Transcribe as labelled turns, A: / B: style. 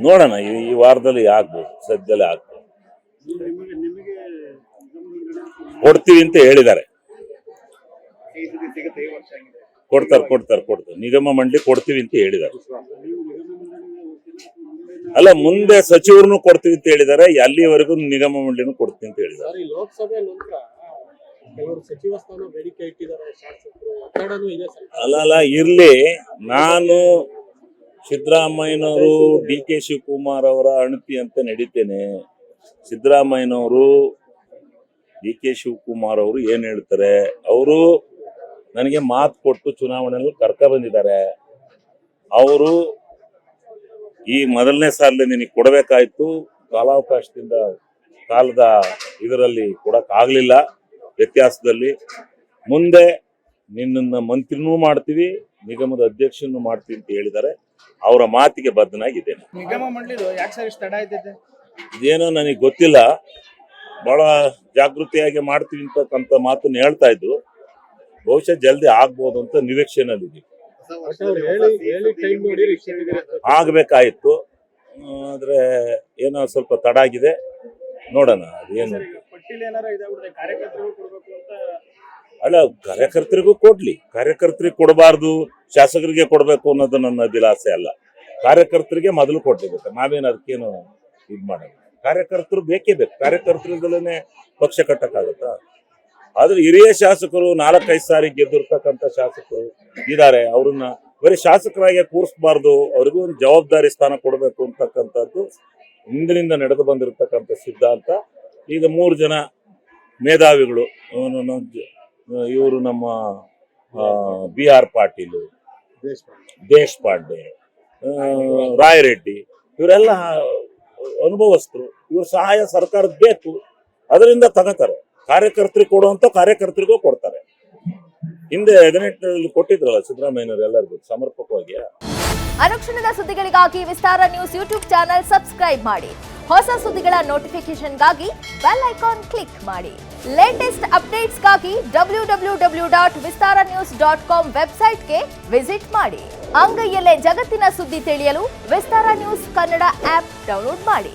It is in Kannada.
A: ನೋಡೋಣ, ಈ ವಾರದಲ್ಲಿ ಆಗ್ಬೋದು, ಸದ್ಯದಲ್ಲೇ ಆಗ್ಬೋದು. ಕೊಡ್ತೀವಿ ಅಂತ ಹೇಳಿದ್ದಾರೆ. ಕೊಡ್ತಾರೆ ನಿಗಮ ಮಂಡಳಿ ಕೊಡ್ತೀವಿ ಅಂತ ಹೇಳಿದ್ದಾರೆ. ಅಲ್ಲ, ಮುಂದೆ ಸಚಿವರನ್ನು ಕೊಡ್ತೀವಿ ಅಂತ ಹೇಳಿದ್ದಾರೆ, ಅಲ್ಲಿವರೆಗೂ ನಿಗಮ ಮಂಡಳಿನೂ ಕೊಡ್ತೀವಿ ಅಂತ ಹೇಳಿದ್ದಾರೆ.
B: ಲೋಕಸಭೆ ನಂತರ ಕೆಲವರು ಸಚಿವ ಸ್ಥಾನ ಬೇಡಿಕೆ ಇಟ್ಟಿದ್ದಾರೆ, ಶಾಸಕರು ಒತ್ತಡನೂ ಇದೆ.
A: ಅಲ್ಲ ಇರ್ಲಿ, ನಾನು ಸಿದ್ದರಾಮಯ್ಯನವರು ಡಿ ಕೆ ಶಿವಕುಮಾರ್ ಅವರ ಅಣತಿ ಅಂತ ನಡೀತೇನೆ. ಸಿದ್ದರಾಮಯ್ಯನವರು ಡಿ ಕೆ ಶಿವಕುಮಾರ್ ಅವರು ಏನ್ ಹೇಳ್ತಾರೆ, ಅವರು ನನಗೆ ಮಾತು ಕೊಟ್ಟು ಚುನಾವಣೆಯಲ್ಲಿ ಕರ್ಕ ಬಂದಿದ್ದಾರೆ. ಅವರು ಈ ಮೊದಲನೇ ಸಾಲ ನಿನಗೆ ಕೊಡಬೇಕಾಯ್ತು, ಕಾಲಾವಕಾಶದಿಂದ ಕಾಲದ ಇದರಲ್ಲಿ ಕೊಡಕ್ಕಾಗ್ಲಿಲ್ಲ, ವ್ಯತ್ಯಾಸದಲ್ಲಿ ಮುಂದೆ ನಿನ್ನನ್ನು ಮಂತ್ರಿನೂ ಮಾಡ್ತೀವಿ, ನಿಗಮದ ಅಧ್ಯಕ್ಷನೂ ಮಾಡ್ತೀವಿ ಅಂತ ಹೇಳಿದ್ದಾರೆ. ಅವರ ಮಾತಿಗೆ ಬದ್ಧನಾಗಿದ್ದೇನೆ.
C: ನಿಗಮ ಮಂಡಳಿದು ಯಾಕೆ ಸರ್ ಇಷ್ಟು ತಡ ಆಯ್ತೈತೆ?
A: ಇದೇನೋ ನನಗೆ ಗೊತ್ತಿಲ್ಲ, ಬಹಳ ಜಾಗೃತಿಯಾಗಿ ಮಾಡ್ತೀವಿ ಅಂತಕ್ಕಂಥ ಮಾತನ್ನು ಹೇಳ್ತಾ ಇದ್ರು. ಬಹುಶಃ ಜಲ್ದಿ ಆಗ್ಬೋದು ಅಂತ ನಿರೀಕ್ಷೆನಲ್ಲಿದ್ದೀವಿ. ಆಗ್ಬೇಕಾಯ್ತು, ಆದ್ರೆ ಏನೋ ಸ್ವಲ್ಪ ತಡ ಆಗಿದೆ, ನೋಡೋಣ ಅದೇನು. ಅಲ್ಲ, ಕಾರ್ಯಕರ್ತರಿಗೂ ಕೊಡ್ಲಿ, ಕಾರ್ಯಕರ್ತರಿಗೆ ಕೊಡಬಾರ್ದು, ಶಾಸಕರಿಗೆ ಕೊಡ್ಬೇಕು ಅನ್ನೋದು ನನ್ನ ಅಭಿಲಾಷೆ ಅಲ್ಲ. ಕಾರ್ಯಕರ್ತರಿಗೆ ಮೊದಲು ಕೊಡ್ಲೇಬೇಕು, ನಾವೇನು ಅದಕ್ಕೇನು ಇದು ಮಾಡೋದು. ಕಾರ್ಯಕರ್ತರು ಬೇಕೇ ಬೇಕು, ಕಾರ್ಯಕರ್ತರಿಂದಲೇ ಪಕ್ಷ ಕಟ್ಟಕ್ಕಾಗತ್ತಾ? ಆದ್ರೆ ಹಿರಿಯ ಶಾಸಕರು 4-5 ಸಾರಿ ಗೆದ್ದಿರ್ತಕ್ಕಂಥ ಶಾಸಕರು ಇದ್ದಾರೆ, ಅವ್ರನ್ನ ಬರೀ ಶಾಸಕರಾಗಿ ಕೂರಿಸಬಾರ್ದು, ಅವ್ರಿಗೂ ಒಂದು ಜವಾಬ್ದಾರಿ ಸ್ಥಾನ ಕೊಡಬೇಕು ಅಂತಕ್ಕಂಥದ್ದು ಹಿಂದಿನಿಂದ ನಡೆದು ಬಂದಿರತಕ್ಕಂಥ ಸಿದ್ಧಾಂತ. ಈಗ 3 ಜನ ಮೇಧಾವಿಗಳು, ಇವರು ನಮ್ಮ BR ಪಾಟೀಲ್, ದೇಶಪಾಂಡೆ, ರಾಯರೆಡ್ಡಿ, ಇವರೆಲ್ಲ ಅನುಭವಸ್ಥರು. ಇವ್ರ ಸಹಾಯ ಸರ್ಕಾರದ ಬೇಕು, ಅದರಿಂದ ತಗೋತಾರೆ. ಕಾರ್ಯಕರ್ತರಿಗೆ ಕೊಡುವಂತ ಕಾರ್ಯಕರ್ತರಿಗೂ ಕೊಡ್ತಾರೆ. ಹಿಂದೆ 18ರಲ್ಲಿ ಕೊಟ್ಟಿದ್ರಲ್ಲ ಸಿದ್ದರಾಮಯ್ಯನವರು ಎಲ್ಲರಿಗೂ ಸಮರ್ಪಕವಾಗಿ.
D: ಅನುಕ್ಷಣದ ಸುದ್ದಿಗಳಿಗಾಗಿ ವಿಸ್ತಾರ ನ್ಯೂಸ್ ಯೂಟ್ಯೂಬ್ ಚಾನೆಲ್ ಸಬ್ಸ್ಕ್ರೈಬ್ ಮಾಡಿ. ಹೊಸ ಸುದ್ದಿಗಳ ನೋಟಿಫಿಕೇಶನ್ಗಾಗಿ ಬೆಲ್ ಐಕಾನ್ ಕ್ಲಿಕ್ ಮಾಡಿ. ಲೇಟೆಸ್ಟ್ ಅಪ್ಡೇಟ್ಸ್ಗಾಗಿ www.vistaranews.com ವೆಬ್ಸೈಟ್ಗೆ ವಿಸಿಟ್ ಮಾಡಿ. ಅಂಗೈಯಲ್ಲೇ ಜಗತ್ತಿನ ಸುದ್ದಿ ತಿಳಿಯಲು ವಿಸ್ತಾರ ನ್ಯೂಸ್ ಕನ್ನಡ ಆಪ್ ಡೌನ್ಲೋಡ್ ಮಾಡಿ.